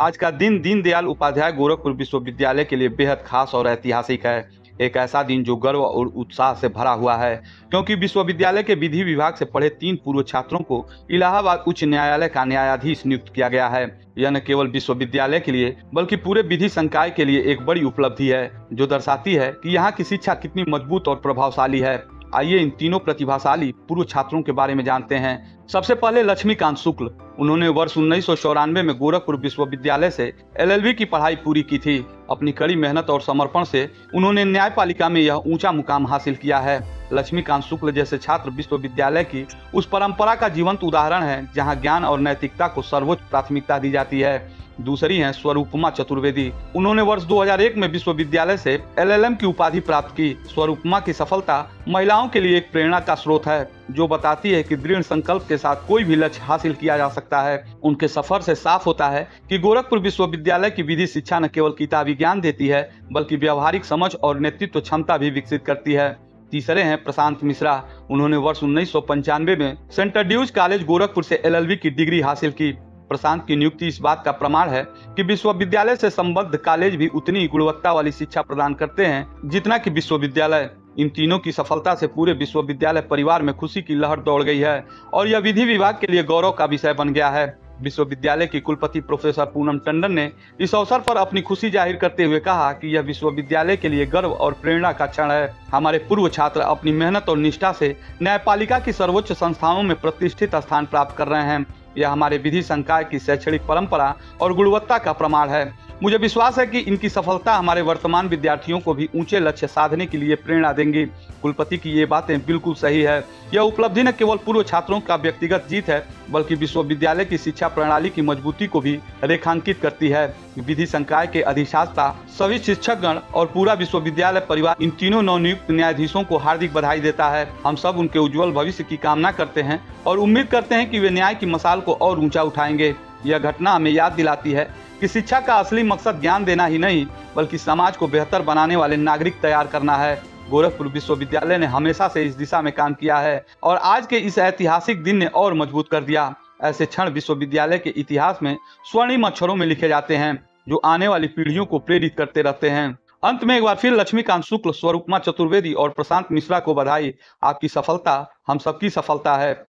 आज का दिन दीनदयाल उपाध्याय गोरखपुर विश्वविद्यालय के लिए बेहद खास और ऐतिहासिक है। एक ऐसा दिन जो गर्व और उत्साह से भरा हुआ है, क्योंकि विश्वविद्यालय के विधि विभाग से पढ़े 3 पूर्व छात्रों को इलाहाबाद उच्च न्यायालय का न्यायाधीश नियुक्त किया गया है। यह न केवल विश्वविद्यालय के लिए बल्कि पूरे विधि संकाय के लिए एक बड़ी उपलब्धि है, जो दर्शाती है कि यहाँ की शिक्षा कितनी मजबूत और प्रभावशाली है। आइए इन तीनों प्रतिभाशाली पूर्व छात्रों के बारे में जानते हैं। सबसे पहले लक्ष्मीकांत शुक्ल। उन्होंने वर्ष 1994 में गोरखपुर विश्वविद्यालय से एलएलबी की पढ़ाई पूरी की थी। अपनी कड़ी मेहनत और समर्पण से उन्होंने न्यायपालिका में यह ऊंचा मुकाम हासिल किया है। लक्ष्मीकांत शुक्ल जैसे छात्र विश्वविद्यालय की उस परंपरा का जीवंत उदाहरण है जहां ज्ञान और नैतिकता को सर्वोच्च प्राथमिकता दी जाती है। दूसरी हैं स्वरूपमा चतुर्वेदी। उन्होंने वर्ष 2001 में विश्वविद्यालय से एलएलएम की उपाधि प्राप्त की। स्वरूपमा की सफलता महिलाओं के लिए एक प्रेरणा का स्रोत है, जो बताती है कि दृढ़ संकल्प के साथ कोई भी लक्ष्य हासिल किया जा सकता है। उनके सफर से साफ होता है कि गोरखपुर विश्वविद्यालय की विधि शिक्षा न केवल किताबी ज्ञान देती है, बल्कि व्यवहारिक समझ और नेतृत्व क्षमता भी विकसित करती है। तीसरे हैं प्रशांत मिश्रा। उन्होंने वर्ष 1995 में सेंट ड्यूज कॉलेज गोरखपुर से एलएलबी की डिग्री हासिल की। प्रशांत की नियुक्ति इस बात का प्रमाण है कि विश्वविद्यालय से संबद्ध कॉलेज भी उतनी ही गुणवत्ता वाली शिक्षा प्रदान करते हैं जितना कि विश्वविद्यालय। इन तीनों की सफलता से पूरे विश्वविद्यालय परिवार में खुशी की लहर दौड़ गई है और यह विधि विभाग के लिए गौरव का विषय बन गया है। विश्वविद्यालय की कुलपति प्रोफेसर पूनम टंडन ने इस अवसर पर अपनी खुशी जाहिर करते हुए कहा कि यह विश्वविद्यालय के लिए गर्व और प्रेरणा का क्षण है। हमारे पूर्व छात्र अपनी मेहनत और निष्ठा से न्यायपालिका की सर्वोच्च संस्थाओं में प्रतिष्ठित स्थान प्राप्त कर रहे हैं। यह हमारे विधि संकाय की शैक्षणिक परंपरा और गुणवत्ता का प्रमाण है। मुझे विश्वास है कि इनकी सफलता हमारे वर्तमान विद्यार्थियों को भी ऊंचे लक्ष्य साधने के लिए प्रेरणा देंगी। कुलपति की ये बातें बिल्कुल सही है। यह उपलब्धि न केवल पूर्व छात्रों का व्यक्तिगत जीत है, बल्कि विश्वविद्यालय की शिक्षा प्रणाली की मजबूती को भी रेखांकित करती है। विधि संकाय के अधिष्ठाता, सभी शिक्षकगण और पूरा विश्वविद्यालय परिवार इन तीनों नवनियुक्त न्यायाधीशों को हार्दिक बधाई देता है। हम सब उनके उज्जवल भविष्य की कामना करते हैं और उम्मीद करते हैं कि वे न्याय की मशाल को और ऊंचा उठाएंगे। यह घटना हमें याद दिलाती है कि शिक्षा का असली मकसद ज्ञान देना ही नहीं, बल्कि समाज को बेहतर बनाने वाले नागरिक तैयार करना है। गोरखपुर विश्वविद्यालय ने हमेशा से इस दिशा में काम किया है और आज के इस ऐतिहासिक दिन ने और मजबूत कर दिया। ऐसे क्षण विश्वविद्यालय के इतिहास में स्वर्णिम अक्षरों में लिखे जाते हैं, जो आने वाली पीढ़ियों को प्रेरित करते रहते हैं। अंत में एक बार फिर लक्ष्मीकांत शुक्ल, स्वरूपमा चतुर्वेदी और प्रशांत मिश्रा को बधाई। आपकी सफलता हम सबकी सफलता है।